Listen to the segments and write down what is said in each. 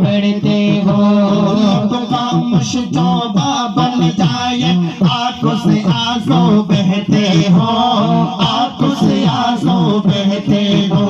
बढ़ते हो। तुमका मुश्तबा बन जाए आंखों से आंसू बहते हो, आंखों से आंसू बहते हो।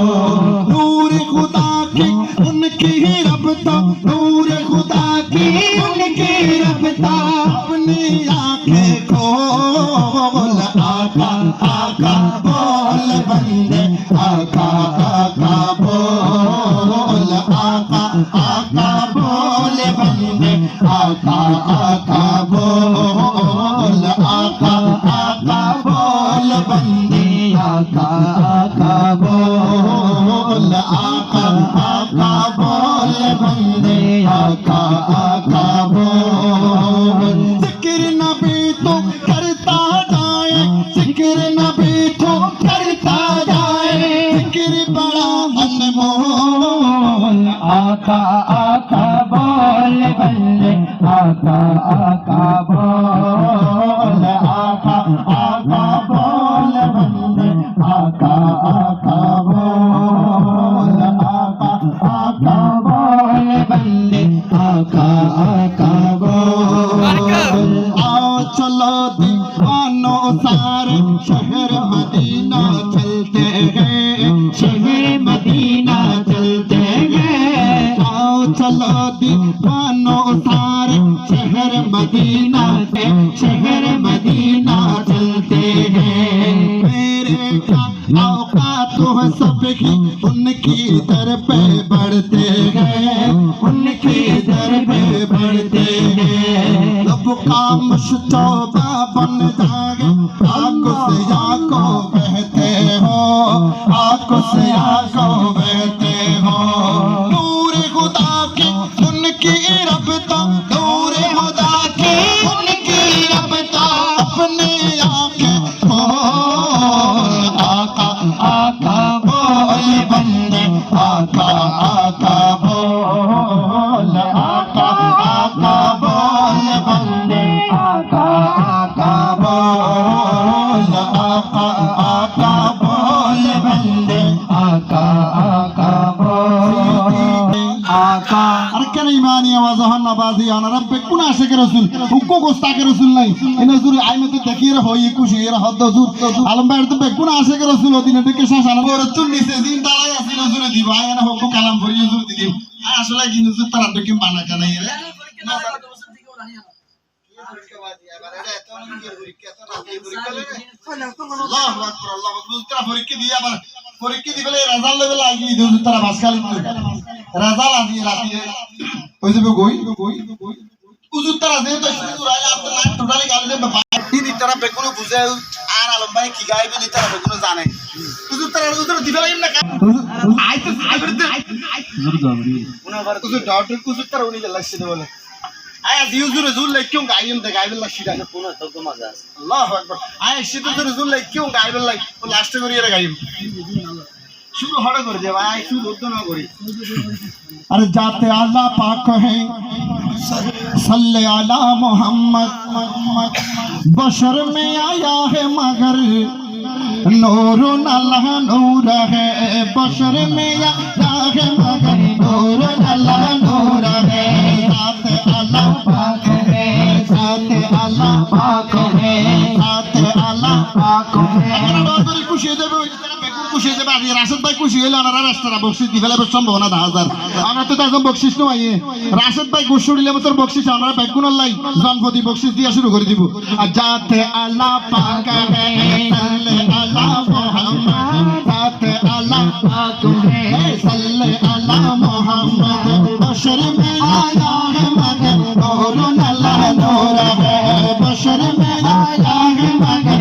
नूर खुदा की उनकी रब्ता, नूर खुदा की उनकी रब्ता, अपनी आंखें खोल आका आका बोल बंदे, आका आका बोल, आका आका बोल बंदे, आका आका बोल, आका आका बोल बंदे, आका आका बोल, आका आका बोल बंदे, आका आका बोल। जिक्र नबी तो करता जाए, जिक्र नबी तो करता जाए, जिक्र बड़ा अनमोल, आका आका बोल बंदे, आका आका बोल, आका आका बोल बंदे, आका आका बोल, आका आका बोल बंदे, आका आका बोल। आओ चलो दीवानो सारे शहर मदीना चलते हैं, शहर मदीना चलते हैं। आओ चलो दीवानो सारे शहर मदीना से, शहर मदीना चलते हैं। मेरे औकात है सबकी उनकी दर पे बढ़ते हैं, उनकी दर पे बढ़ते हैं। लब का मुश्तबा बन जाए आंखों से आंखों बहते हो, आंखों से आंखों बहते हो। नूर खुदा की उनकी रब्ता, नूर खुदा की उनकी रब्ता, अपनी आंखें खोल आका आका बोल बंदे, आका आका बोल, आका आका बोल बंदे, आका आका बोल, आका आका बोल बंदे, आका आका बोल, आका। अरे क्या नहीं मानी आवाज हन्ना बाजी आना रब्बे कुना आशे के रसूल उनको गोस्ता के रसूल नहीं इन रसूल आई में तो देखिए रहो ये कुछ ये रहा तो रसूल आलम बैठ तो बेकुना आशे के रसूल होती नहीं के शासन और तुम निसे दिन डाला या सिर रसूल दीवार या ना हो को कलम भरी रसूल दी आशला की रसूल तरह तो क्यों बाना करना ये अल्लाह अकबर अल्लाह अकबर तरह फरिक दिया पर फरिक दी बेले रजाल लेवल आगी दी तरह भास्कल रजाल आगी राती है ওই যে গই উজুর তারা দে তো শুরু আইলা আপনারা টোটালি গাল দে বাকি নি তারা বেকুনো বুঝে আর আলম ভাই কি গাইবে নি তারা বেকুনো জানে উজুর তারা উজুর দিবে না আই তো আইবতে উজুর দাবরি উনাবার উজুর ডাউট উজুর তারা উনি লাগছে দে বলে আয়া দিউজুর জুল লাই কিউ গাইম দে গাইবে লাগছে না কোন তো মজা আছে আল্লাহু আকবার আয়া শিদুর জুল লাই কিউ গাইবে লাই লাস্ট করিয়ে গাইম शुरू हड़ा कर दे भाई शुरू तो ना करी अरे जाते आला पाक है सल्ले आला मोहम्मद बशर में आया है मगर नूर अल्लाह नूर है बशर में आया है मगर नूर अल्लाह नूर है जाते आला पाक है जाते आला पाक है जाते आला पाक है अगर खुशी दे খুশি হয়ে যাবে আর রাশেদ ভাই খুশি হইলে ওনারা রাস্তাটা বকশিস দিবে সম্ভাবনা 10,000 আমরা তো তাজন বকশিস নয় রাশেদ ভাই ঘুষ দিলে তোর বকশিস আমরা বেগুনের লাই জনপতি বকশিস দিয়া শুরু করে দিব আর যাতে আল্লাহ পাক হে সাল্লে আলা মুহাম্মদ যাতে আল্লাহ পাক হে সাল্লে আলা মুহাম্মদ বশর মে আয়া হে মগর নূর আল্লাহ নূর হে বশর মে আয়া হে মগর